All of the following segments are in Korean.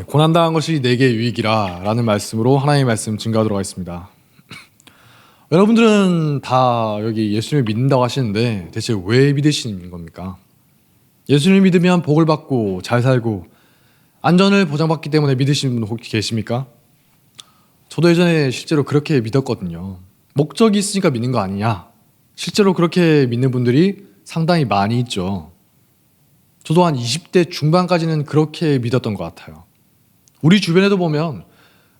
고난당한 것이 내게 유익이라 라는 말씀으로 하나님의 말씀 증거하도록 하겠습니다. 여러분들은 다 여기 예수님을 믿는다고 하시는데 대체 왜 믿으시는 겁니까? 예수님을 믿으면 복을 받고 잘 살고 안전을 보장받기 때문에 믿으시는 분 혹시 계십니까? 저도 예전에 실제로 그렇게 믿었거든요. 목적이 있으니까 믿는 거 아니냐? 실제로 그렇게 믿는 분들이 상당히 많이 있죠. 저도 한 20대 중반까지는 그렇게 믿었던 것 같아요. 우리 주변에도 보면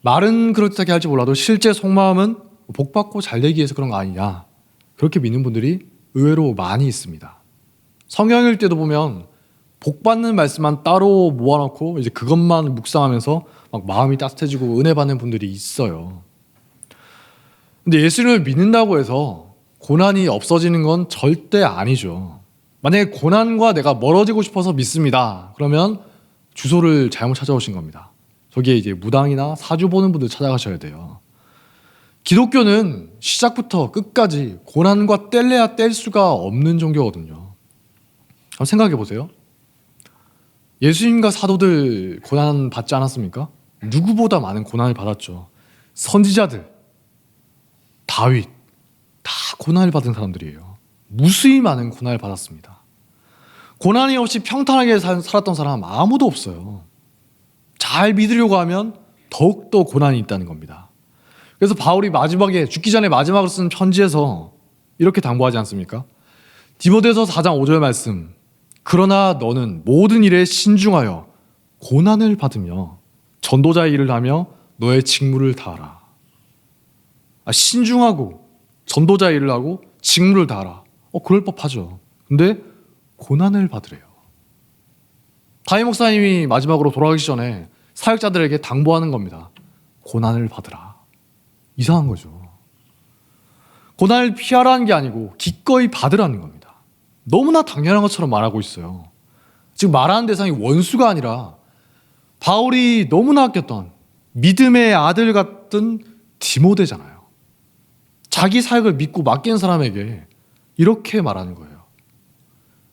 말은 그렇게 할지 몰라도 실제 속마음은 복받고 잘 되기 위해서 그런 거 아니냐, 그렇게 믿는 분들이 의외로 많이 있습니다. 성경 읽을 때도 보면 복받는 말씀만 따로 모아놓고 이제 그것만 묵상하면서 막 마음이 따뜻해지고 은혜 받는 분들이 있어요. 근데 예수님을 믿는다고 해서 고난이 없어지는 건 절대 아니죠. 만약에 고난과 내가 멀어지고 싶어서 믿습니다, 그러면 주소를 잘못 찾아오신 겁니다. 저기에 이제 무당이나 사주 보는 분들 찾아가셔야 돼요. 기독교는 시작부터 끝까지 고난과 뗄래야 뗄 수가 없는 종교거든요. 한번 생각해 보세요. 예수님과 사도들 고난 받지 않았습니까? 누구보다 많은 고난을 받았죠. 선지자들, 다윗, 다 고난을 받은 사람들이에요. 무수히 많은 고난을 받았습니다. 고난이 없이 평탄하게 살았던 사람 아무도 없어요. 잘 믿으려고 하면 더욱더 고난이 있다는 겁니다. 그래서 바울이 마지막에 죽기 전에 마지막으로 쓴 편지에서 이렇게 당부하지 않습니까? 디모데서 4장 5절 말씀, 그러나 너는 모든 일에 신중하여 고난을 받으며 전도자의 일을 하며 너의 직무를 다하라. 신중하고 전도자의 일을 하고 직무를 다하라. 그럴 법하죠. 근데 고난을 받으래요. 다임 목사님이 마지막으로 돌아가기 전에 사역자들에게 당부하는 겁니다. 고난을 받으라. 이상한 거죠. 고난을 피하라는 게 아니고 기꺼이 받으라는 겁니다. 너무나 당연한 것처럼 말하고 있어요. 지금 말하는 대상이 원수가 아니라 바울이 너무나 아꼈던 믿음의 아들 같은 디모데잖아요. 자기 사역을 믿고 맡긴 사람에게 이렇게 말하는 거예요.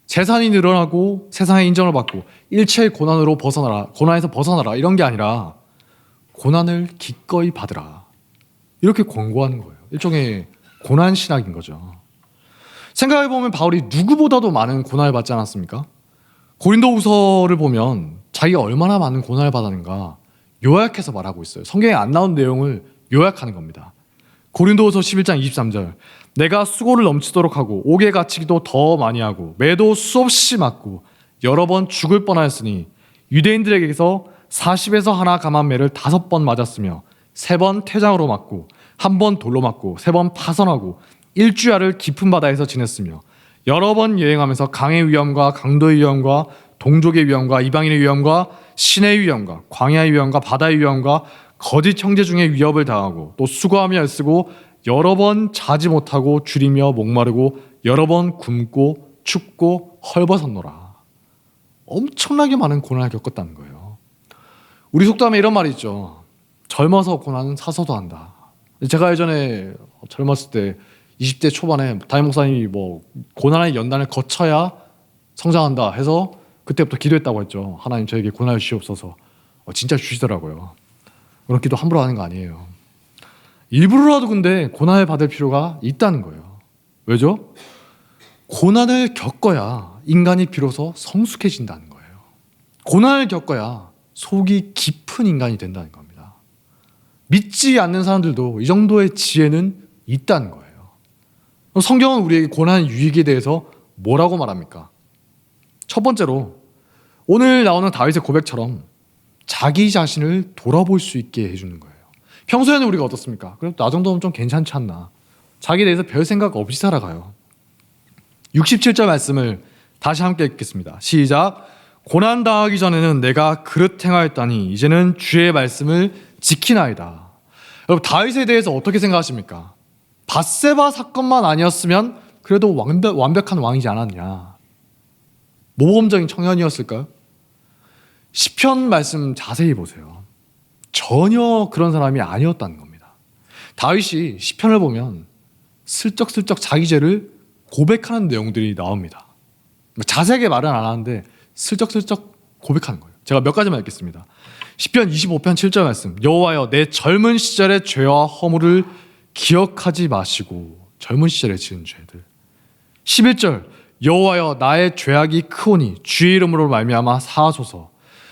재산이 늘어나고 세상의 인정을 받고 일체의 고난으로 벗어나라, 고난에서 벗어나라, 이런 게 아니라 고난을 기꺼이 받으라, 이렇게 권고하는 거예요. 일종의 고난 신학인 거죠. 생각해보면 바울이 누구보다도 많은 고난을 받지 않았습니까? 고린도후서를 보면 자기가 얼마나 많은 고난을 받았는가 요약해서 말하고 있어요. 성경에 안 나온 내용을 요약하는 겁니다. 고린도후서 11장 23절, 내가 수고를 넘치도록 하고 옥에 갇히기도 더 많이 하고 매도 수없이 맞고 여러 번 죽을 뻔하였으니 유대인들에게서 40에서 하나 감한 매를 5번 맞았으며 3번 태장으로 맞고 1번 돌로 맞고 3번 파선하고 일주야를 깊은 바다에서 지냈으며 여러 번 여행하면서 강의 위험과 강도의 위험과 동족의 위험과 이방인의 위험과 신의 위험과 광야의 위험과 바다의 위험과 거짓 형제 중에 위협을 당하고 또 수고하며 애쓰고 여러 번 자지 못하고 줄이며 목마르고 여러 번 굶고 춥고 헐벗었노라. 엄청나게 많은 고난을 겪었다는 거예요. 우리 속담에 이런 말이 있죠. 젊어서 고난은 사서도 한다. 제가 예전에 젊었을 때 20대 초반에 담임 목사님이 고난의 연단을 거쳐야 성장한다 해서 그때부터 기도했다고 했죠. 하나님 저에게 고난을 주시옵소서. 진짜 주시더라고요. 그런 기도 함부로 하는 거 아니에요. 일부러라도 근데 고난을 받을 필요가 있다는 거예요. 왜죠? 고난을 겪어야 인간이 비로소 성숙해진다는 거예요. 고난을 겪어야 속이 깊은 인간이 된다는 겁니다. 믿지 않는 사람들도 이 정도의 지혜는 있다는 거예요. 성경은 우리에게 고난의 유익에 대해서 뭐라고 말합니까? 첫 번째로 오늘 나오는 다윗의 고백처럼 자기 자신을 돌아볼 수 있게 해주는 거예요. 평소에는 우리가 어떻습니까? 그래도 나 정도면 좀 괜찮지 않나? 자기에 대해서 별 생각 없이 살아가요. 67절 말씀을 다시 함께 읽겠습니다. 시작. 고난당하기 전에는 내가 그릇 행하였다니 이제는 주의 말씀을 지키나이다. 여러분, 다윗에 대해서 어떻게 생각하십니까? 밧세바 사건만 아니었으면 그래도 완벽한 왕이지 않았냐? 모범적인 청년이었을까요? 시편 말씀 자세히 보세요. 전혀 그런 사람이 아니었다는 겁니다. 다윗이 시편을 보면 슬쩍슬쩍 자기 죄를 고백하는 내용들이 나옵니다. 자세하게 말은 안 하는데 슬쩍슬쩍 고백하는 거예요. 제가 몇 가지만 읽겠습니다. 시편 25편 7절 말씀. 여호와여 내 젊은 시절의 죄와 허물을 기억하지 마시고. 젊은 시절에 지은 죄들. 11절 여호와여 나의 죄악이 크오니 주의 이름으로 말미암아 사하소서.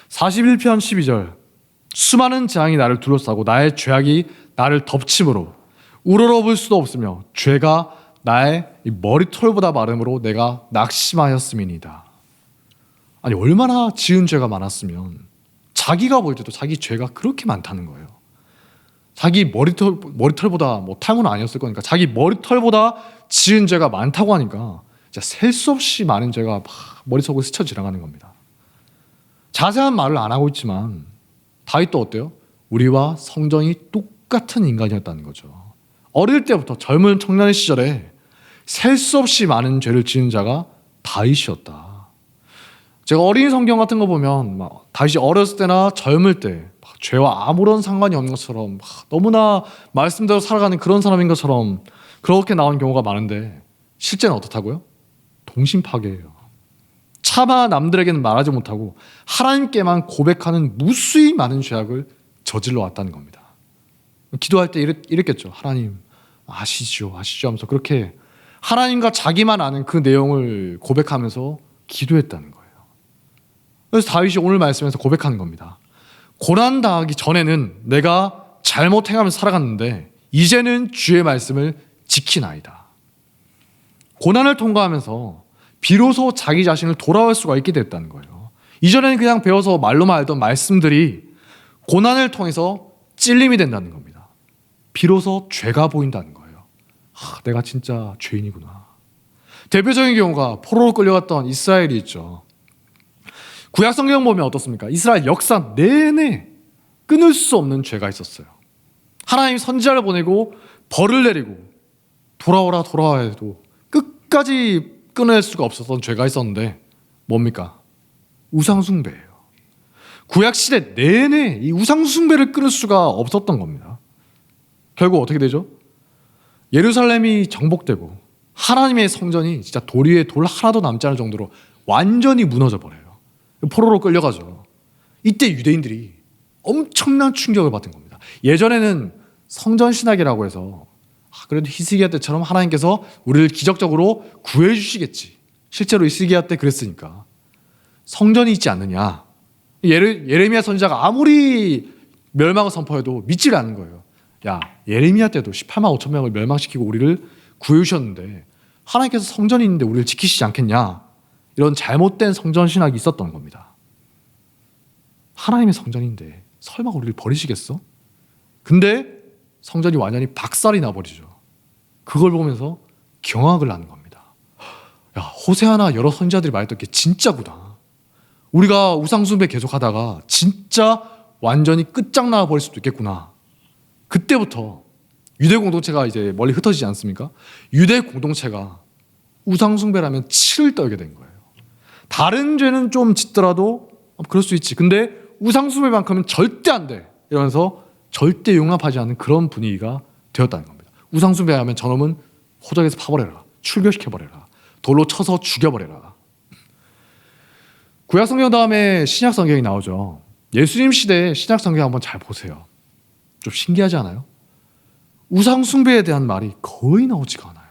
41편 12절 수많은 재앙이 나를 둘러싸고 나의 죄악이 나를 덮침으로 우러러볼 수도 없으며 죄가 나의 머리털보다 마름으로 내가 낙심하였음이니이다. 아니 얼마나 지은 죄가 많았으면 자기가 볼 때도 자기 죄가 그렇게 많다는 거예요. 자기 머리털보다 뭐 탕은 아니었을 거니까 자기 머리털보다 지은 죄가 많다고 하니까 셀 수 없이 많은 죄가 막 머릿속을 스쳐 지나가는 겁니다. 자세한 말을 안 하고 있지만 다윗도 어때요? 우리와 성정이 똑같은 인간이었다는 거죠. 어릴 때부터 젊은 청년 시절에 셀 수 없이 많은 죄를 지은 자가 다윗이었다. 제가 어린 성경 같은 거 보면 막 다윗이 어렸을 때나 젊을 때 죄와 아무런 상관이 없는 것처럼 너무나 말씀대로 살아가는 그런 사람인 것처럼 그렇게 나온 경우가 많은데 실제는 어떻다고요? 동심파괴예요. 차마 남들에게는 말하지 못하고 하나님께만 고백하는 무수히 많은 죄악을 저질러 왔다는 겁니다. 기도할 때 이랬겠죠. 하나님 아시죠 하면서 그렇게 하나님과 자기만 아는 그 내용을 고백하면서 기도했다는 거예요. 그래서 다윗이 오늘 말씀에서 고백하는 겁니다. 고난 당하기 전에는 내가 잘못 행하면서 살아갔는데 이제는 주의 말씀을 지키나이다. 고난을 통과하면서 비로소 자기 자신을 돌아올 수가 있게 됐다는 거예요. 이전에는 그냥 배워서 말로만 알던 말씀들이 고난을 통해서 찔림이 된다는 겁니다. 비로소 죄가 보인다는 거예요. 내가 진짜 죄인이구나. 대표적인 경우가 포로로 끌려갔던 이스라엘이 있죠. 구약 성경 보면 어떻습니까? 이스라엘 역사 내내 끊을 수 없는 죄가 있었어요. 하나님 선지자를 보내고 벌을 내리고 돌아오라 해도 끝까지 끊을 수가 없었던 죄가 있었는데 뭡니까? 우상숭배예요. 구약시대 내내 이 우상숭배를 끊을 수가 없었던 겁니다. 결국 어떻게 되죠? 예루살렘이 정복되고 하나님의 성전이 진짜 돌 위에 돌 하나도 남지 않을 정도로 완전히 무너져 버려요. 포로로 끌려가죠. 이때 유대인들이 엄청난 충격을 받은 겁니다. 예전에는 성전신학이라고 해서 그래도 히스기야 때처럼 하나님께서 우리를 기적적으로 구해주시겠지. 실제로 히스기야 때 그랬으니까. 성전이 있지 않느냐. 예레미야 선지자가 아무리 멸망을 선포해도 믿지를 않는 거예요. 야, 예레미야 때도 18만 5천 명을 멸망시키고 우리를 구해주셨는데 하나님께서 성전이 있는데 우리를 지키시지 않겠냐. 이런 잘못된 성전신학이 있었던 겁니다. 하나님의 성전인데 설마 우리를 버리시겠어? 근데 성전이 완전히 박살이 나버리죠. 그걸 보면서 경악을 하는 겁니다. 야, 호세아나 여러 선지자들이 말했던 게 진짜구나. 우리가 우상숭배 계속하다가 진짜 완전히 끝장나 버릴 수도 있겠구나. 그때부터 유대 공동체가 이제 멀리 흩어지지 않습니까? 유대 공동체가 우상숭배라면 치를 떨게 된 거예요. 다른 죄는 좀 짓더라도 그럴 수 있지. 근데 우상숭배만큼은 절대 안 돼. 이러면서 절대 용납하지 않는 그런 분위기가 되었다는 겁니다. 우상숭배하면 저놈은 호적에서 파버려라. 출교시켜버려라. 돌로 쳐서 죽여버려라. 구약 성경 다음에 신약 성경이 나오죠. 예수님 시대의 신약 성경 한번 잘 보세요. 좀 신기하지 않아요? 우상숭배에 대한 말이 거의 나오지가 않아요.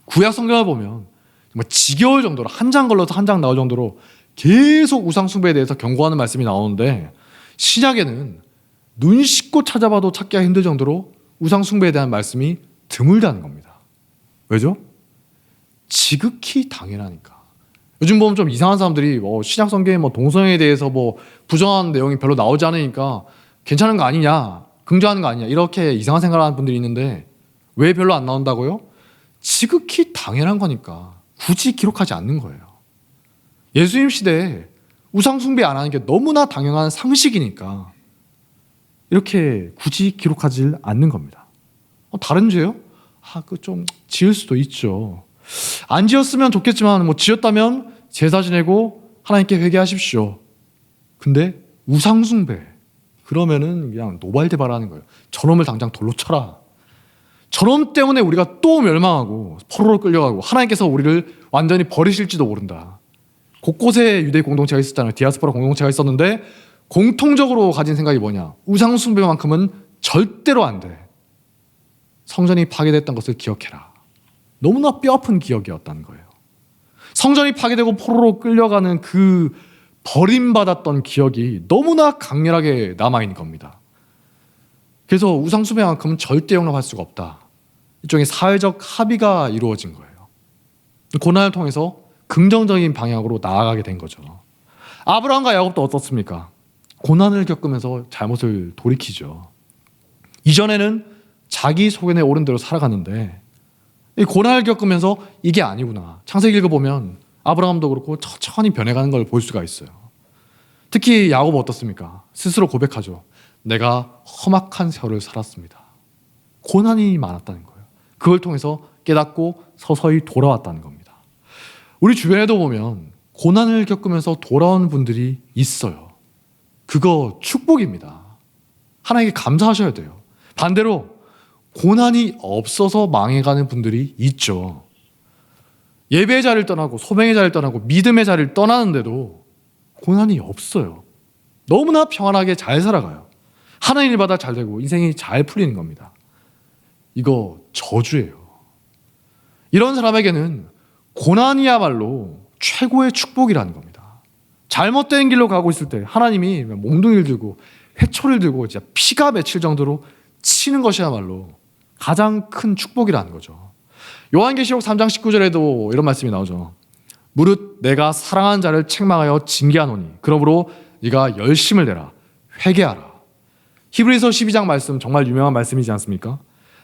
구약 성경을 보면 정말 지겨울 정도로 한 장 걸러서 한 장 나올 정도로 계속 우상숭배에 대해서 경고하는 말씀이 나오는데 신약에는 눈 씻고 찾아봐도 찾기가 힘들 정도로 우상숭배에 대한 말씀이 드물다는 겁니다. 왜죠? 지극히 당연하니까. 요즘 보면 좀 이상한 사람들이 신약 성경에 동성애에 대해서 부정하는 내용이 별로 나오지 않으니까 괜찮은 거 아니냐, 긍정하는 거 아니냐 이렇게 이상한 생각을 하는 분들이 있는데 왜 별로 안 나온다고요? 지극히 당연한 거니까 굳이 기록하지 않는 거예요. 예수님 시대에 우상숭배 안 하는 게 너무나 당연한 상식이니까 이렇게 굳이 기록하지 않는 겁니다. 다른 죄요? 그거 좀 지을 수도 있죠. 안 지었으면 좋겠지만 지었다면 제사 지내고 하나님께 회개하십시오. 근데 우상숭배 그러면은 그냥 노발대발하는 거예요. 저놈을 당장 돌로 쳐라. 저놈 때문에 우리가 또 멸망하고 포로로 끌려가고 하나님께서 우리를 완전히 버리실지도 모른다. 곳곳에 유대 공동체가 있었잖아요. 디아스포라 공동체가 있었는데 공통적으로 가진 생각이 뭐냐? 우상 숭배만큼은 절대로 안 돼. 성전이 파괴됐던 것을 기억해라. 너무나 뼈아픈 기억이었다는 거예요. 성전이 파괴되고 포로로 끌려가는 그 버림받았던 기억이 너무나 강렬하게 남아있는 겁니다. 그래서 우상 숭배만큼은 절대 용납할 수가 없다. 일종의 사회적 합의가 이루어진 거예요. 고난을 통해서 긍정적인 방향으로 나아가게 된 거죠. 아브라함과 야곱도 어떻습니까? 고난을 겪으면서 잘못을 돌이키죠. 이전에는 자기 소견에 오른 대로 살아갔는데 이 고난을 겪으면서 이게 아니구나. 창세기 읽어보면 아브라함도 그렇고 천천히 변해가는 걸 볼 수가 있어요. 특히 야곱은 어떻습니까? 스스로 고백하죠. 내가 험악한 세월을 살았습니다. 고난이 많았다는 거예요. 그걸 통해서 깨닫고 서서히 돌아왔다는 겁니다. 우리 주변에도 보면 고난을 겪으면서 돌아온 분들이 있어요. 그거 축복입니다. 하나님께 감사하셔야 돼요. 반대로 고난이 없어서 망해가는 분들이 있죠. 예배의 자리를 떠나고 소명의 자리를 떠나고 믿음의 자리를 떠나는데도 고난이 없어요. 너무나 평안하게 잘 살아가요. 하나님 일마다 잘 되고 인생이 잘 풀리는 겁니다. 이거 저주예요. 이런 사람에게는 고난이야말로 최고의 축복이라는 겁니다. 잘못된 길로 가고 있을 때 하나님이 몽둥이를 들고 회초리를 들고 진짜 피가 맺힐 정도로 치는 것이야말로 가장 큰 축복이라는 거죠. 요한계시록 3장 19절에도 이런 말씀이 나오죠. 무릇 내가 사랑하는 자를 책망하여 징계하노니 그러므로 네가 열심을 내라 회개하라. 히브리서 12장 말씀 정말 유명한 말씀이지 않습니까?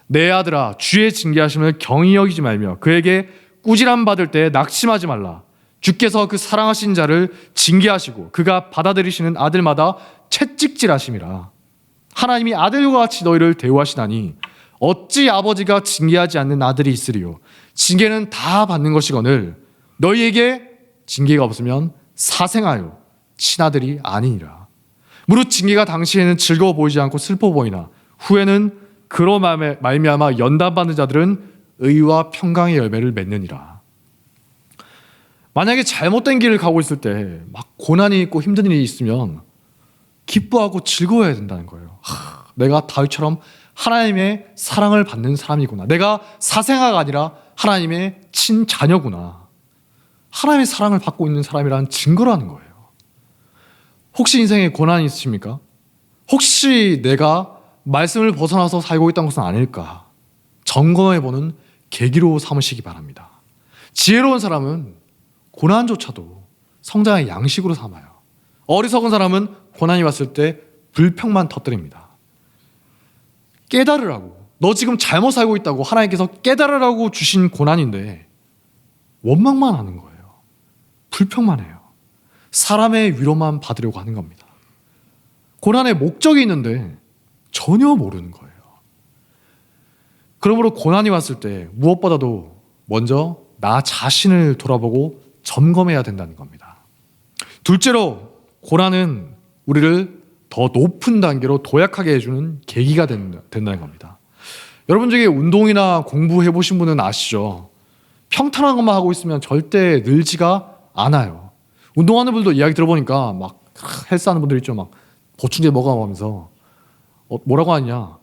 내 아들아 주의 징계하심을 경히 여기지 말며 그에게 꾸지람 받을 때 낙심하지 말라. 주께서 그 사랑하신 자를 징계하시고 그가 받아들이시는 아들마다 채찍질하심이라. 하나님이 아들과 같이 너희를 대우하시나니 어찌 아버지가 징계하지 않는 아들이 있으리요. 징계는 다 받는 것이거늘 너희에게 징계가 없으면 사생하여 친아들이 아니니라. 무릇 징계가 당시에는 즐거워 보이지 않고 슬퍼 보이나 후에는 그로 말미암아 연단받는 자들은 의와 평강의 열매를 맺느니라. 만약에 잘못된 길을 가고 있을 때 막 고난이 있고 힘든 일이 있으면 기뻐하고 즐거워야 된다는 거예요. 내가 다윗처럼 하나님의 사랑을 받는 사람이구나. 내가 사생아가 아니라 하나님의 친자녀구나. 하나님의 사랑을 받고 있는 사람이라는 증거라는 거예요. 혹시 인생에 고난이 있으십니까? 혹시 내가 말씀을 벗어나서 살고 있다는 것은 아닐까? 점검해보는 계기로 삼으시기 바랍니다. 지혜로운 사람은 고난조차도 성장의 양식으로 삼아요. 어리석은 사람은 고난이 왔을 때 불평만 터뜨립니다. 깨달으라고, 너 지금 잘못 살고 있다고 하나님께서 깨달으라고 주신 고난인데 원망만 하는 거예요. 불평만 해요. 사람의 위로만 받으려고 하는 겁니다. 고난의 목적이 있는데 전혀 모르는 거예요. 그러므로 고난이 왔을 때 무엇보다도 먼저 나 자신을 돌아보고 점검해야 된다는 겁니다. 둘째로 고난은 우리를 더 높은 단계로 도약하게 해주는 계기가 된다는 겁니다. 여러분 중에 운동이나 공부해 보신 분은 아시죠? 평탄한 것만 하고 있으면 절대 늘지가 않아요. 운동하는 분들도 이야기 들어보니까 막 헬스하는 분들 있죠. 막 보충제 먹어가면서 뭐라고 하냐?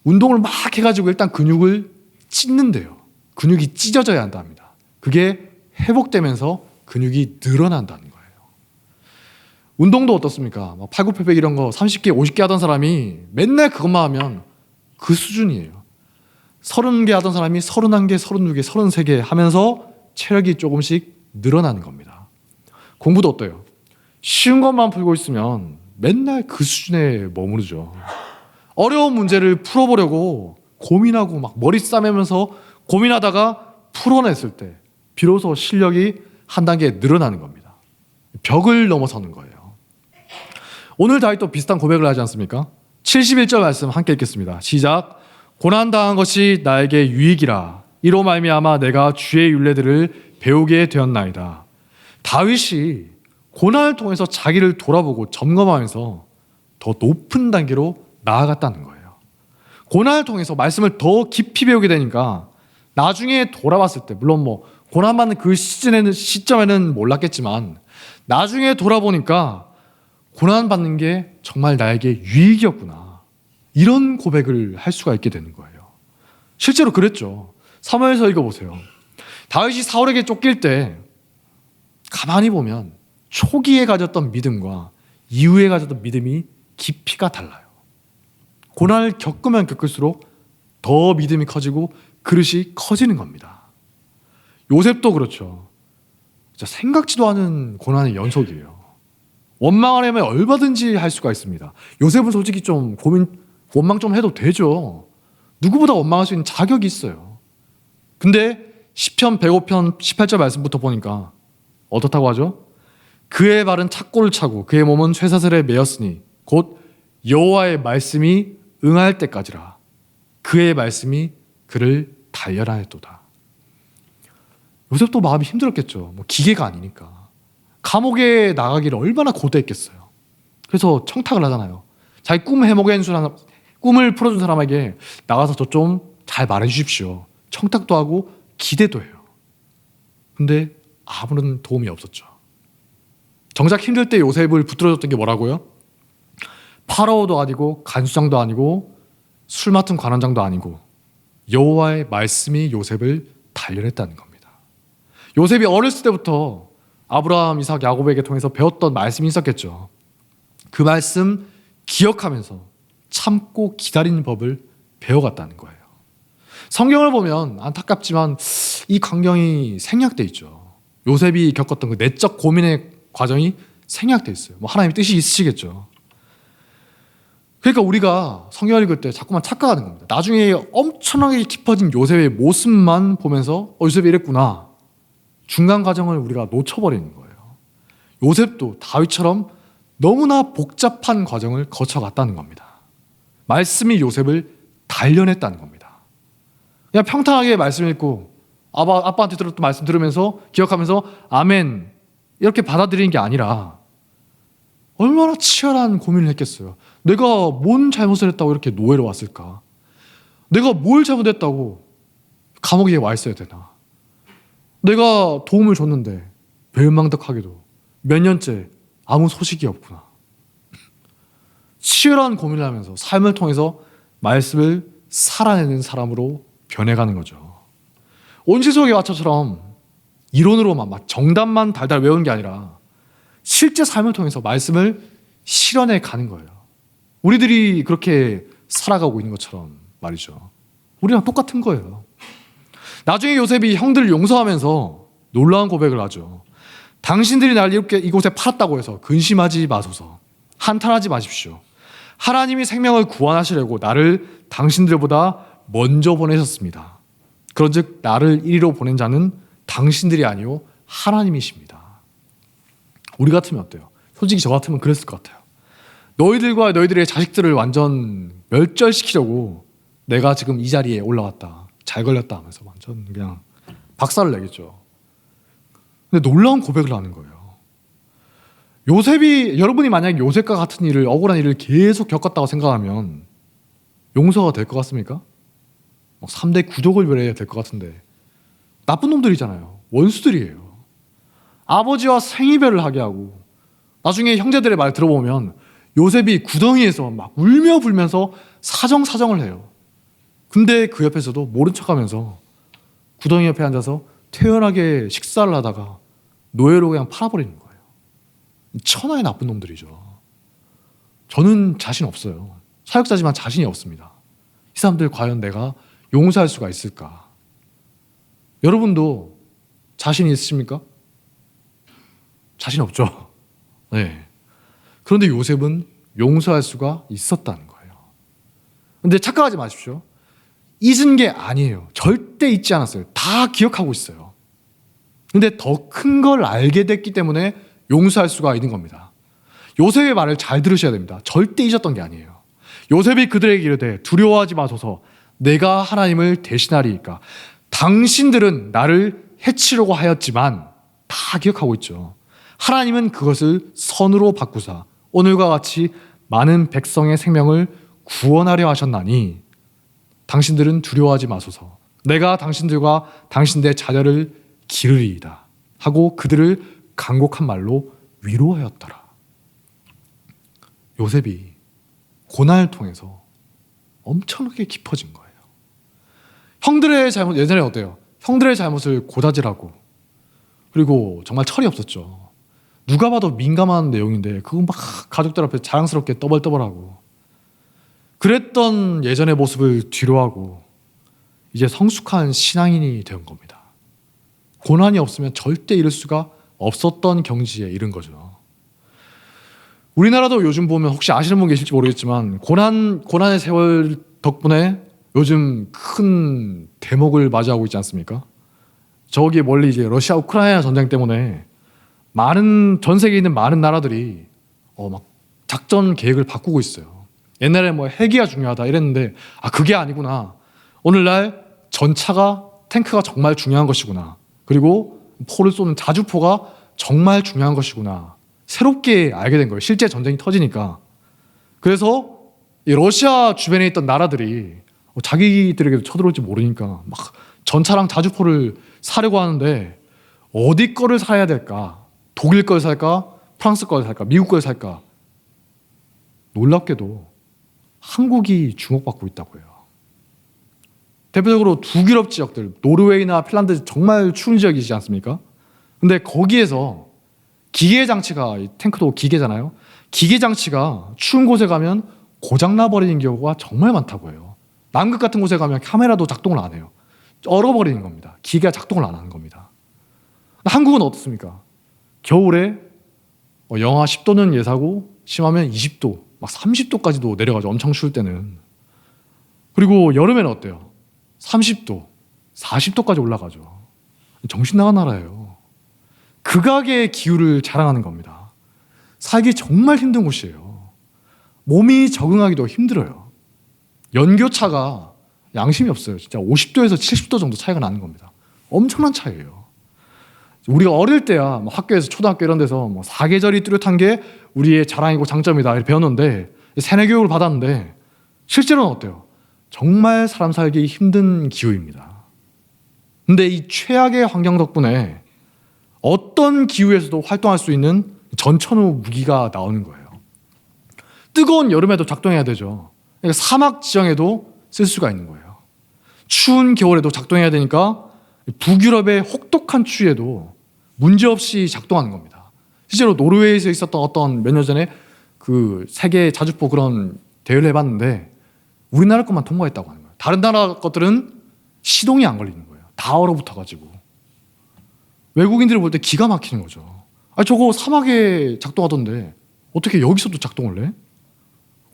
운동을 막 해가지고 일단 근육을 찢는데요. 근육이 찢어져야 한답니다. 그게 회복되면서 근육이 늘어난다는 거예요. 운동도 어떻습니까? 막 팔굽혀펴기 이런 거 30개, 50개 하던 사람이 맨날 그것만 하면 그 수준이에요. 30개 하던 사람이 31개, 32개, 33개 하면서 체력이 조금씩 늘어나는 겁니다. 공부도 어때요? 쉬운 것만 풀고 있으면 맨날 그 수준에 머무르죠. 어려운 문제를 풀어보려고 고민하고 막 머리 싸매면서 고민하다가 풀어냈을 때 비로소 실력이 한 단계 늘어나는 겁니다. 벽을 넘어서는 거예요. 오늘 다윗도 비슷한 고백을 하지 않습니까? 71절 말씀 함께 읽겠습니다. 시작. 고난당한 것이 나에게 유익이라 이로 말미암아 내가 주의 율례들을 배우게 되었나이다. 다윗이 고난을 통해서 자기를 돌아보고 점검하면서 더 높은 단계로 나아갔다는 거예요. 고난을 통해서 말씀을 더 깊이 배우게 되니까 나중에 돌아봤을 때 물론 뭐 고난받는 그 시점에는 몰랐겠지만 나중에 돌아보니까 고난받는 게 정말 나에게 유익이었구나. 이런 고백을 할 수가 있게 되는 거예요. 실제로 그랬죠. 사무엘서 읽어보세요. 다윗이 사울에게 쫓길 때 가만히 보면 초기에 가졌던 믿음과 이후에 가졌던 믿음이 깊이가 달라요. 고난을 겪으면 겪을수록 더 믿음이 커지고 그릇이 커지는 겁니다. 요셉도 그렇죠. 진짜 생각지도 않은 고난의 연속이에요. 원망하려면 얼마든지 할 수가 있습니다. 요셉은 솔직히 좀 원망 좀 해도 되죠. 누구보다 원망할 수 있는 자격이 있어요. 근데 시편 105편 18절 말씀부터 보니까 어떻다고 하죠? 그의 발은 착고를 차고 그의 몸은 쇠사슬에 매였으니 곧 여호와의 말씀이 응할 때까지라. 그의 말씀이 그를 단련하였도다. 요셉도 마음이 힘들었겠죠. 기계가 아니니까. 감옥에 나가기를 얼마나 고대했겠어요. 그래서 청탁을 하잖아요. 자기 꿈을 풀어준 사람에게 나가서 저 좀 잘 말해주십시오. 청탁도 하고 기대도 해요. 근데 아무런 도움이 없었죠. 정작 힘들 때 요셉을 붙들어줬던 게 뭐라고요? 파라오도 아니고 간수장도 아니고 술 맡은 관원장도 아니고 여호와의 말씀이 요셉을 단련했다는 겁니다. 요셉이 어렸을 때부터 아브라함, 이삭, 야곱에게 통해서 배웠던 말씀이 있었겠죠. 그 말씀 기억하면서 참고 기다리는 법을 배워갔다는 거예요. 성경을 보면 안타깝지만 이 광경이 생략돼 있죠. 요셉이 겪었던 그 내적 고민의 과정이 생략돼 있어요. 하나님의 뜻이 있으시겠죠. 그러니까 우리가 성경을 읽을 때 자꾸만 착각하는 겁니다. 나중에 엄청나게 깊어진 요셉의 모습만 보면서 요셉이 이랬구나. 중간 과정을 우리가 놓쳐버리는 거예요. 요셉도 다윗처럼 너무나 복잡한 과정을 거쳐갔다는 겁니다. 말씀이 요셉을 단련했다는 겁니다. 그냥 평탄하게 말씀 읽고 아빠한테 들었던 말씀 들으면서 기억하면서 아멘 이렇게 받아들이는 게 아니라 얼마나 치열한 고민을 했겠어요. 내가 뭔 잘못을 했다고 이렇게 노예로 왔을까? 내가 뭘 잘못했다고 감옥에 와 있어야 되나? 내가 도움을 줬는데 배은망덕하게도 몇 년째 아무 소식이 없구나. 치열한 고민을 하면서 삶을 통해서 말씀을 살아내는 사람으로 변해가는 거죠. 온시속의 와처처럼 이론으로만 정답만 달달 외우는 게 아니라 실제 삶을 통해서 말씀을 실현해 가는 거예요. 우리들이 그렇게 살아가고 있는 것처럼 말이죠. 우리랑 똑같은 거예요. 나중에 요셉이 형들을 용서하면서 놀라운 고백을 하죠. 당신들이 날 이렇게 이곳에 팔았다고 해서 근심하지 마소서. 한탄하지 마십시오. 하나님이 생명을 구원하시려고 나를 당신들보다 먼저 보내셨습니다. 그런즉 나를 이리로 보낸 자는 당신들이 아니요 하나님이십니다. 우리 같으면 어때요? 솔직히 저 같으면 그랬을 것 같아요. 너희들과 너희들의 자식들을 완전 멸절시키려고 내가 지금 이 자리에 올라왔다. 잘 걸렸다 하면서 완전 그냥 박살을 내겠죠. 근데 놀라운 고백을 하는 거예요. 여러분이 만약에 요셉과 같은 일을, 억울한 일을 계속 겪었다고 생각하면 용서가 될 것 같습니까? 3대 구족을 벌여야 될 것 같은데 나쁜 놈들이잖아요. 원수들이에요. 아버지와 생이별을 하게 하고 나중에 형제들의 말 들어보면 요셉이 구덩이에서 막 울며 불면서 사정을 해요. 근데 그 옆에서도 모른 척하면서 구덩이 옆에 앉아서 태연하게 식사를 하다가 노예로 그냥 팔아버리는 거예요. 천하의 나쁜 놈들이죠. 저는 자신 없어요. 사역자지만 자신이 없습니다. 이 사람들 과연 내가 용서할 수가 있을까? 여러분도 자신이 있으십니까? 자신 없죠. 네. 그런데 요셉은 용서할 수가 있었다는 거예요. 근데 착각하지 마십시오. 잊은 게 아니에요. 절대 잊지 않았어요. 다 기억하고 있어요. 근데 더 큰 걸 알게 됐기 때문에 용서할 수가 있는 겁니다. 요셉의 말을 잘 들으셔야 됩니다. 절대 잊었던 게 아니에요. 요셉이 그들에게 이르되 두려워하지 마소서. 내가 하나님을 대신하리이까. 당신들은 나를 해치려고 하였지만 다 기억하고 있죠. 하나님은 그것을 선으로 바꾸사 오늘과 같이 많은 백성의 생명을 구원하려 하셨나니 당신들은 두려워하지 마소서. 내가 당신들과 당신들의 자녀를 기르리이다 하고 그들을 간곡한 말로 위로하였더라. 요셉이 고난을 통해서 엄청나게 깊어진 거예요. 형들의 잘못, 예전에 어때요? 형들의 잘못을 고자질하고, 그리고 정말 철이 없었죠. 누가 봐도 민감한 내용인데 그거 막 가족들 앞에 자랑스럽게 떠벌떠벌하고, 그랬던 예전의 모습을 뒤로하고 이제 성숙한 신앙인이 된 겁니다. 고난이 없으면 절대 이룰 수가 없었던 경지에 이른 거죠. 우리나라도 요즘 보면 혹시 아시는 분 계실지 모르겠지만 고난의 세월 덕분에 요즘 큰 대목을 맞이하고 있지 않습니까? 저기 멀리 이제 러시아 우크라이나 전쟁 때문에 전 세계에 있는 많은 나라들이 막 작전 계획을 바꾸고 있어요. 옛날에 뭐 핵이야 중요하다 이랬는데 그게 아니구나. 오늘날 전차가 탱크가 정말 중요한 것이구나. 그리고 포를 쏘는 자주포가 정말 중요한 것이구나. 새롭게 알게 된 거예요. 실제 전쟁이 터지니까. 그래서 이 러시아 주변에 있던 나라들이 자기들에게도 쳐들어올지 모르니까 막 전차랑 자주포를 사려고 하는데 어디 거를 사야 될까? 독일 걸 살까? 프랑스 걸 살까? 미국 걸 살까? 놀랍게도 한국이 주목받고 있다고 해요. 대표적으로 북유럽 지역들, 노르웨이나 핀란드 정말 추운 지역이지 않습니까? 근데 거기에서 기계장치가, 탱크도 기계잖아요. 기계장치가 추운 곳에 가면 고장나 버리는 경우가 정말 많다고 해요. 남극 같은 곳에 가면 카메라도 작동을 안 해요. 얼어버리는 겁니다. 기계가 작동을 안 하는 겁니다. 한국은 어떻습니까? 겨울에 영하 10도는 예사고 심하면 20도, 막 30도까지도 내려가죠. 엄청 추울 때는. 그리고 여름에는 어때요? 30도, 40도까지 올라가죠. 정신 나간 나라예요. 극악의 기후를 자랑하는 겁니다. 살기 정말 힘든 곳이에요. 몸이 적응하기도 힘들어요. 연교차가 양심이 없어요. 진짜 50도에서 70도 정도 차이가 나는 겁니다. 엄청난 차이예요. 우리가 어릴 때야 학교에서 초등학교 이런 데서 사계절이 뚜렷한 게 우리의 자랑이고 장점이다 이렇게 배웠는데, 세뇌 교육을 받았는데 실제로는 어때요? 정말 사람 살기 힘든 기후입니다. 근데 이 최악의 환경 덕분에 어떤 기후에서도 활동할 수 있는 전천후 무기가 나오는 거예요. 뜨거운 여름에도 작동해야 되죠. 그러니까 사막 지형에도 쓸 수가 있는 거예요. 추운 겨울에도 작동해야 되니까 북유럽의 혹독한 추위에도 문제없이 작동하는 겁니다. 실제로 노르웨이에서 있었던 어떤 몇 년 전에 그 세계 자주포 그런 대회를 해봤는데 우리나라 것만 통과했다고 하는 거예요. 다른 나라 것들은 시동이 안 걸리는 거예요. 다 얼어붙어가지고. 외국인들이 볼 때 기가 막히는 거죠. 저거 사막에 작동하던데 어떻게 여기서도 작동을 해?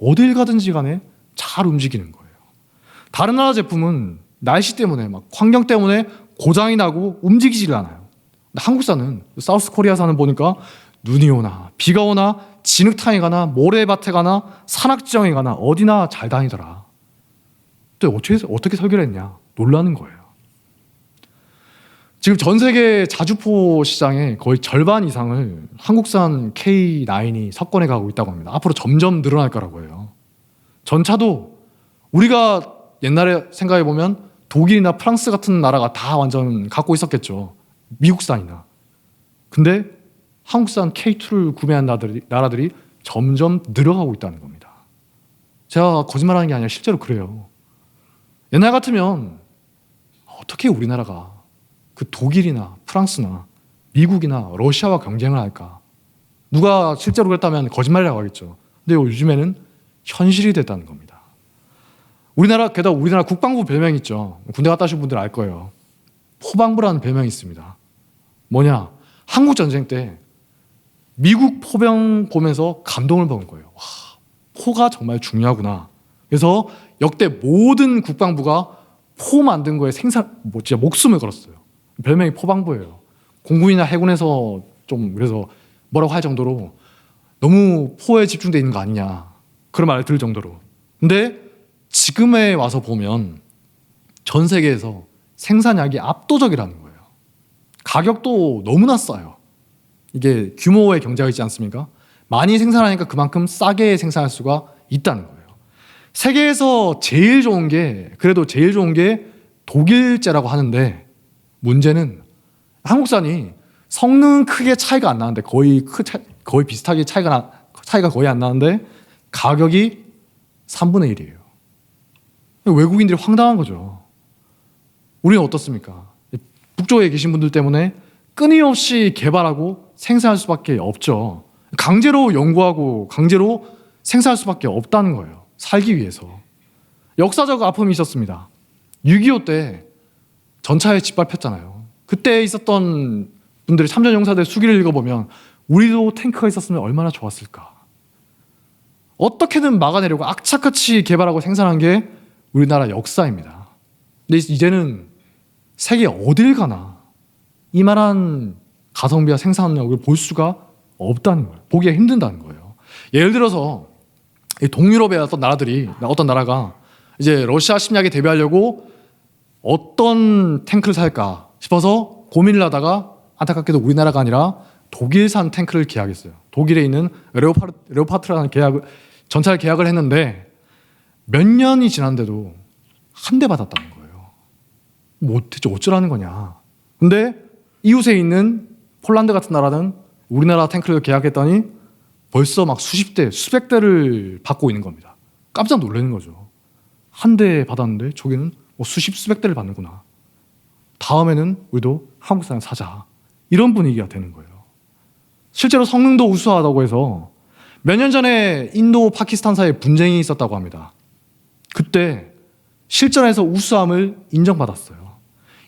어딜 가든지 간에 잘 움직이는 거예요. 다른 나라 제품은 날씨 때문에 막 환경 때문에 고장이 나고 움직이질 않아요. 근데 한국산은 사우스 코리아산은 보니까 눈이 오나 비가 오나 진흙탕에 가나 모래밭에 가나 산악지형에 가나 어디나 잘 다니더라. 근데 어떻게 설계를 했냐? 놀라는 거예요. 지금 전 세계 자주포 시장의 거의 절반 이상을 한국산 K9이 석권해 가고 있다고 합니다. 앞으로 점점 늘어날 거라고 해요. 전차도 우리가 옛날에 생각해 보면 독일이나 프랑스 같은 나라가 다 완전 갖고 있었겠죠. 미국산이나. 근데 한국산 K2를 구매한 나라들이 점점 늘어가고 있다는 겁니다. 제가 거짓말하는 게 아니라 실제로 그래요. 옛날 같으면 어떻게 우리나라가 그 독일이나 프랑스나 미국이나 러시아와 경쟁을 할까? 누가 실제로 그랬다면 거짓말이라고 하겠죠. 근데 요즘에는 현실이 됐다는 겁니다. 게다가 우리나라 국방부 별명이 있죠. 군대 갔다 오신 분들 알 거예요. 포방부라는 별명이 있습니다. 뭐냐? 한국 전쟁 때 미국 포병 보면서 감동을 먹은 거예요. 와, 포가 정말 중요하구나. 그래서 역대 모든 국방부가 포 만든 거에 진짜 목숨을 걸었어요. 별명이 포방부예요. 공군이나 해군에서 좀 그래서 뭐라고 할 정도로 너무 포에 집중되어 있는 거 아니냐 그런 말을 들을 정도로. 근데 지금에 와서 보면 전 세계에서 생산량이 압도적이라는 거예요. 가격도 너무나 싸요. 이게 규모의 경제가 있지 않습니까? 많이 생산하니까 그만큼 싸게 생산할 수가 있다는 거예요. 세계에서 제일 좋은 게 독일제라고 하는데, 문제는 한국산이 성능은 크게 차이가 안 나는데 거의 거의 비슷하게 차이가 거의 안 나는데 가격이 3분의 1이에요. 외국인들이 황당한 거죠. 우리는 어떻습니까? 북쪽에 계신 분들 때문에 끊임없이 개발하고 생산할 수밖에 없죠. 강제로 연구하고 강제로 생산할 수밖에 없다는 거예요. 살기 위해서. 역사적 아픔이 있었습니다. 6.25 때 전차에 짓밟혔잖아요. 그때 있었던 분들이 참전용사들 수기를 읽어보면 우리도 탱크가 있었으면 얼마나 좋았을까. 어떻게든 막아내려고 악착같이 개발하고 생산한 게 우리나라 역사입니다. 근데 이제는 세계 어딜 가나 이만한 가성비와 생산력을 볼 수가 없다는 거예요. 보기가 힘든다는 거예요. 예를 들어서 동유럽의 어떤 나라가 이제 러시아 침략에 대비하려고 어떤 탱크를 살까 싶어서 고민을 하다가 안타깝게도 우리나라가 아니라 독일산 탱크를 계약했어요. 독일에 있는 레오파르트라는 전차를 계약을 했는데 몇 년이 지났는데도 한 대 받았다는 거예요. 뭐 대체 어쩌라는 거냐. 근데 이웃에 있는 폴란드 같은 나라는 우리나라 탱크를 계약했더니 벌써 막 수십 대, 수백 대를 받고 있는 겁니다. 깜짝 놀라는 거죠. 한 대 받았는데 저기는 뭐 수백 대를 받는구나. 다음에는 우리도 한국산을 사자. 이런 분위기가 되는 거예요. 실제로 성능도 우수하다고 해서 몇 년 전에 인도 파키스탄 사이에 분쟁이 있었다고 합니다. 그때 실전에서 우수함을 인정받았어요.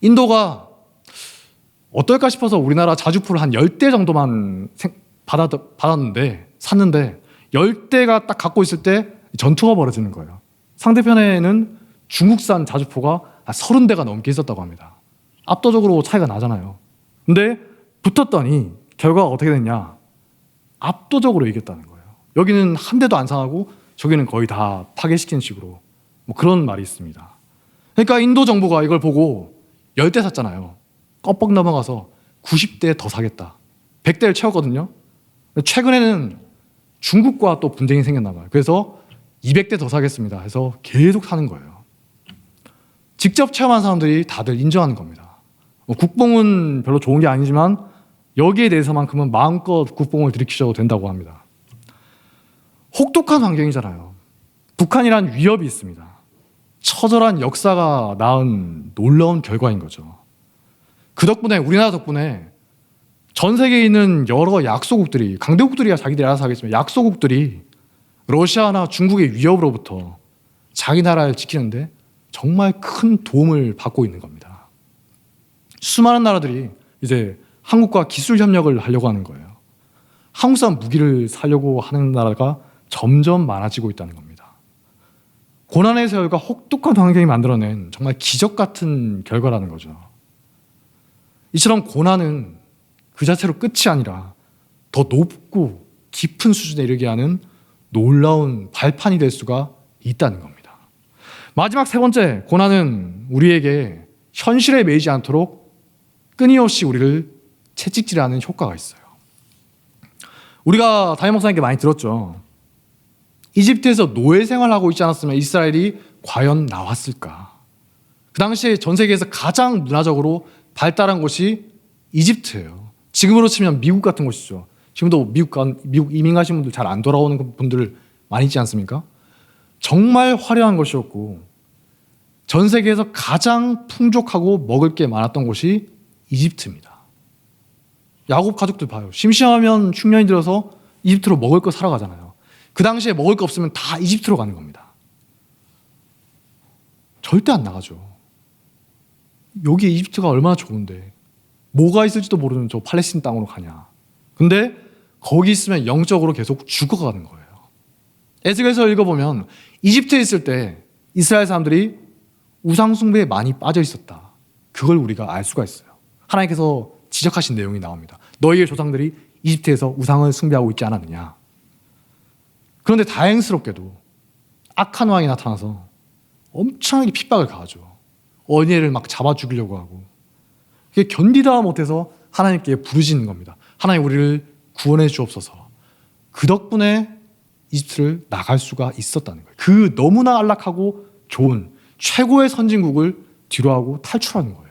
인도가 어떨까 싶어서 우리나라 자주포를 한 10대 정도만 샀는데 10대가 딱 갖고 있을 때 전투가 벌어지는 거예요. 상대편에는 중국산 자주포가 한 30대가 넘게 있었다고 합니다. 압도적으로 차이가 나잖아요. 근데 붙었더니 결과가 어떻게 됐냐? 압도적으로 이겼다는 거예요. 여기는 한 대도 안 상하고 저기는 거의 다 파괴시키는 식으로 뭐 그런 말이 있습니다. 그러니까 인도 정부가 이걸 보고 10대 샀잖아요. 껌뻑 넘어가서 90대 더 사겠다. 100대를 채웠거든요. 최근에는 중국과 또 분쟁이 생겼나 봐요. 그래서 200대 더 사겠습니다 해서 계속 사는 거예요. 직접 체험한 사람들이 다들 인정하는 겁니다. 국뽕은 별로 좋은 게 아니지만 여기에 대해서만큼은 마음껏 국뽕을 들이키셔도 된다고 합니다. 혹독한 환경이잖아요. 북한이란 위협이 있습니다. 처절한 역사가 낳은 놀라운 결과인 거죠. 그 덕분에 우리나라 덕분에 전 세계에 있는 여러 약소국들이 강대국들이야 자기들이 알아서 하겠지만 약소국들이 러시아나 중국의 위협으로부터 자기 나라를 지키는데 정말 큰 도움을 받고 있는 겁니다. 수많은 나라들이 이제 한국과 기술 협력을 하려고 하는 거예요. 한국산 무기를 사려고 하는 나라가 점점 많아지고 있다는 겁니다. 고난의 세월과 혹독한 환경이 만들어낸 정말 기적 같은 결과라는 거죠. 이처럼 고난은 그 자체로 끝이 아니라 더 높고 깊은 수준에 이르게 하는 놀라운 발판이 될 수가 있다는 겁니다. 마지막 세 번째, 고난은 우리에게 현실에 매이지 않도록 끊임없이 우리를 채찍질하는 효과가 있어요. 우리가 담임 목사님께 많이 들었죠. 이집트에서 노예 생활하고 있지 않았으면 이스라엘이 과연 나왔을까? 그 당시에 전 세계에서 가장 문화적으로 발달한 곳이 이집트예요. 지금으로 치면 미국 같은 곳이죠. 지금도 미국 이민 가신 분들 잘 안 돌아오는 분들 많이 있지 않습니까? 정말 화려한 곳이었고 전 세계에서 가장 풍족하고 먹을 게 많았던 곳이 이집트입니다. 야곱 가족들 봐요. 심심하면 흉년이 들어서 이집트로 먹을 거 사러 가잖아요. 그 당시에 먹을 거 없으면 다 이집트로 가는 겁니다. 절대 안 나가죠. 여기 이집트가 얼마나 좋은데 뭐가 있을지도 모르는 저 팔레스틴 땅으로 가냐. 근데 거기 있으면 영적으로 계속 죽어가는 거예요. 에스겔서 읽어보면 이집트에 있을 때 이스라엘 사람들이 우상 숭배에 많이 빠져 있었다. 그걸 우리가 알 수가 있어요. 하나님께서 지적하신 내용이 나옵니다. 너희의 조상들이 이집트에서 우상을 숭배하고 있지 않았느냐. 그런데 다행스럽게도 악한 왕이 나타나서 엄청나게 핍박을 가하죠. 어린애를 막 잡아 죽이려고 하고. 그게 견디다 못해서 하나님께 부르짖는 겁니다. 하나님 우리를 구원해 주옵소서. 그 덕분에 이집트를 나갈 수가 있었다는 거예요. 그 너무나 안락하고 좋은 최고의 선진국을 뒤로하고 탈출하는 거예요.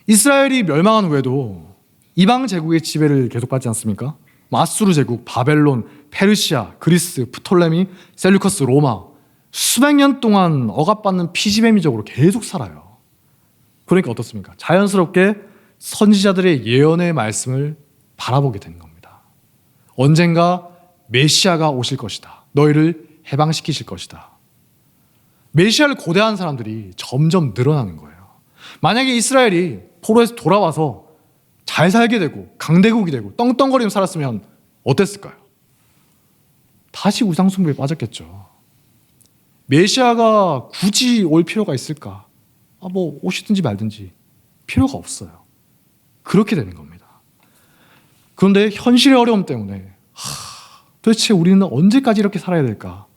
이스라엘이 멸망한 후에도 이방 제국의 지배를 계속받지 않습니까? 아수르 제국, 바벨론, 페르시아, 그리스, 프톨레미, 셀루커스, 로마 수백 년 동안 억압받는 피지배미적으로 계속 살아요. 그러니까 어떻습니까? 자연스럽게 선지자들의 예언의 말씀을 바라보게 되는 겁니다. 언젠가 메시아가 오실 것이다. 너희를 해방시키실 것이다. 메시아를 고대한 사람들이 점점 늘어나는 거예요. 만약에 이스라엘이 포로에서 돌아와서 잘 살게 되고 강대국이 되고 떵떵거리며 살았으면 어땠을까요? 다시 우상숭배에 빠졌겠죠. 메시아가 굳이 올 필요가 있을까? 뭐 오시든지 말든지 필요가 없어요. 그렇게 되는 겁니다. 그런데 현실의 어려움 때문에 도대체 우리는 언제까지 이렇게 살아야 될까?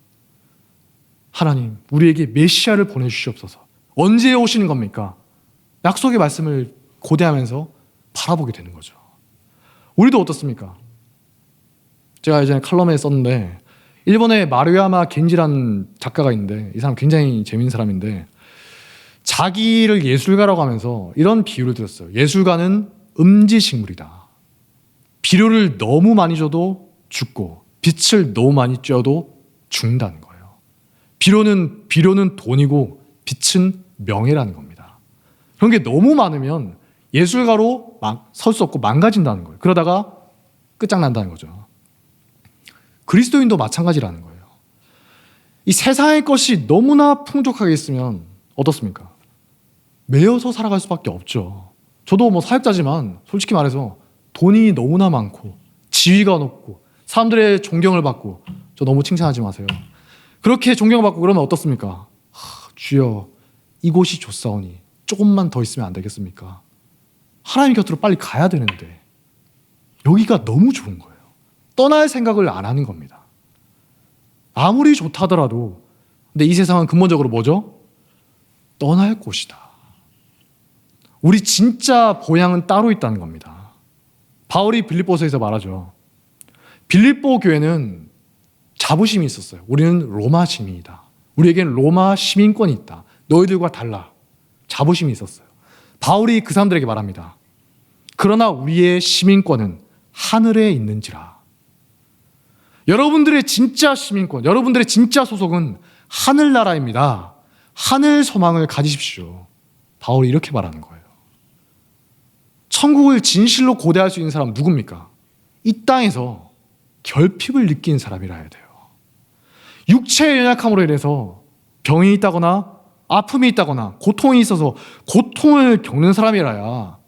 하나님, 우리에게 메시아를 보내주시옵소서. 언제 오시는 겁니까? 약속의 말씀을 고대하면서 바라보게 되는 거죠. 우리도 어떻습니까? 제가 예전에 칼럼에 썼는데 일본에 마루야마 겐지라는 작가가 있는데 이 사람 굉장히 재밌는 사람인데 자기를 예술가라고 하면서 이런 비유를 들었어요. 예술가는 음지식물이다. 비료를 너무 많이 줘도 죽고 빛을 너무 많이 쬐어도 죽는다는 거예요. 비료는 돈이고 빛은 명예라는 겁니다. 그런 게 너무 많으면 예술가로 설 수 없고 망가진다는 거예요. 그러다가 끝장난다는 거죠. 그리스도인도 마찬가지라는 거예요. 이 세상의 것이 너무나 풍족하게 있으면 어떻습니까? 매여서 살아갈 수밖에 없죠. 저도 뭐 사역자지만 솔직히 말해서 돈이 너무나 많고 지위가 높고 사람들의 존경을 받고, 저 너무 칭찬하지 마세요. 그렇게 존경받고 그러면 어떻습니까? 주여, 이곳이 좋사오니 조금만 더 있으면 안 되겠습니까? 하나님 곁으로 빨리 가야 되는데 여기가 너무 좋은 거예요. 떠날 생각을 안 하는 겁니다. 아무리 좋다더라도 근데 이 세상은 근본적으로 뭐죠? 떠날 곳이다. 우리 진짜 보양은 따로 있다는 겁니다. 바울이 빌립보서에서 말하죠. 빌립보 교회는 자부심이 있었어요. 우리는 로마 시민이다. 우리에겐 로마 시민권이 있다. 너희들과 달라. 자부심이 있었어요. 바울이 그 사람들에게 말합니다. 그러나 우리의 시민권은 하늘에 있는지라. 여러분들의 진짜 시민권, 여러분들의 진짜 소속은 하늘나라입니다. 하늘 소망을 가지십시오. 바울이 이렇게 말하는 거예요. 천국을 진실로 고대할 수 있는 사람은 누굽니까? 이 땅에서 결핍을 느낀 사람이라 해야 돼요. 육체의 연약함으로 인해서 병이 있다거나 아픔이 있다거나 고통이 있어서 고통을 겪는 사람이라야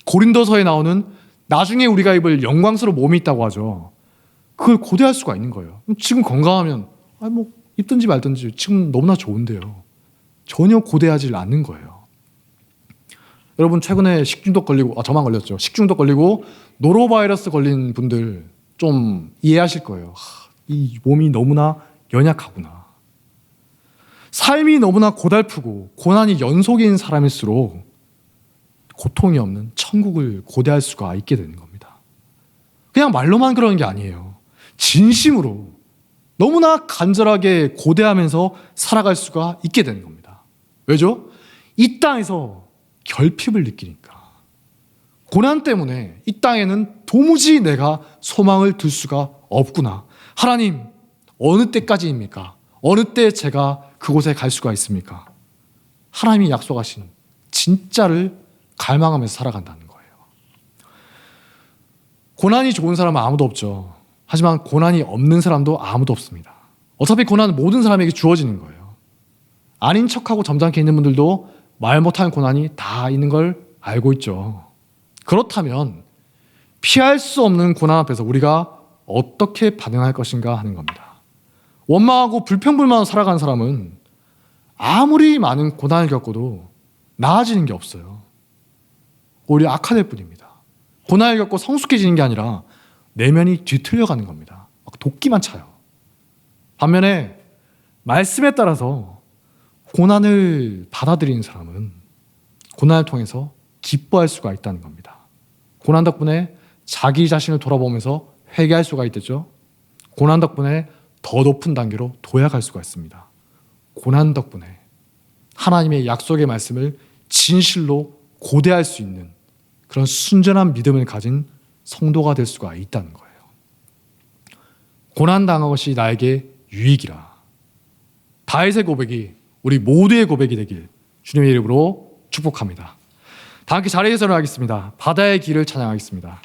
고린도서에 나오는 나중에 우리가 입을 영광스러운 몸이 있다고 하죠. 그걸 고대할 수가 있는 거예요. 지금 건강하면 뭐 입든지 말든지 지금 너무나 좋은데요. 전혀 고대하지 않는 거예요. 여러분 최근에 식중독 걸리고 저만 걸렸죠. 식중독 걸리고 노로바이러스 걸린 분들 좀 이해하실 거예요. 이 몸이 너무나 연약하구나. 삶이 너무나 고달프고 고난이 연속인 사람일수록 고통이 없는 천국을 고대할 수가 있게 되는 겁니다. 그냥 말로만 그러는 게 아니에요. 진심으로 너무나 간절하게 고대하면서 살아갈 수가 있게 되는 겁니다. 왜죠? 이 땅에서 결핍을 느끼니까. 고난 때문에 이 땅에는 도무지 내가 소망을 둘 수가 없구나. 하나님, 어느 때까지입니까? 어느 때 제가 그곳에 갈 수가 있습니까? 하나님이 약속하신 진짜를 갈망하면서 살아간다는 거예요. 고난이 좋은 사람은 아무도 없죠. 하지만 고난이 없는 사람도 아무도 없습니다. 어차피 고난은 모든 사람에게 주어지는 거예요. 아닌 척하고 점잖게 있는 분들도 말 못하는 고난이 다 있는 걸 알고 있죠. 그렇다면 피할 수 없는 고난 앞에서 우리가 어떻게 반응할 것인가 하는 겁니다. 원망하고 불평불만으로 살아가는 사람은 아무리 많은 고난을 겪어도 나아지는 게 없어요. 오히려 악화될 뿐입니다. 고난을 겪고 성숙해지는 게 아니라 내면이 뒤틀려가는 겁니다. 막 도끼만 차요. 반면에 말씀에 따라서 고난을 받아들이는 사람은 고난을 통해서 기뻐할 수가 있다는 겁니다. 고난 덕분에 자기 자신을 돌아보면서 회개할 수가 있겠죠. 고난 덕분에 더 높은 단계로 도약할 수가 있습니다. 고난 덕분에 하나님의 약속의 말씀을 진실로 고대할 수 있는 그런 순전한 믿음을 가진 성도가 될 수가 있다는 거예요. 고난당한 것이 나에게 유익이라. 다윗의 고백이 우리 모두의 고백이 되길 주님의 이름으로 축복합니다. 다 함께 자리에서 일어나겠습니다. 바다의 길을 찬양하겠습니다.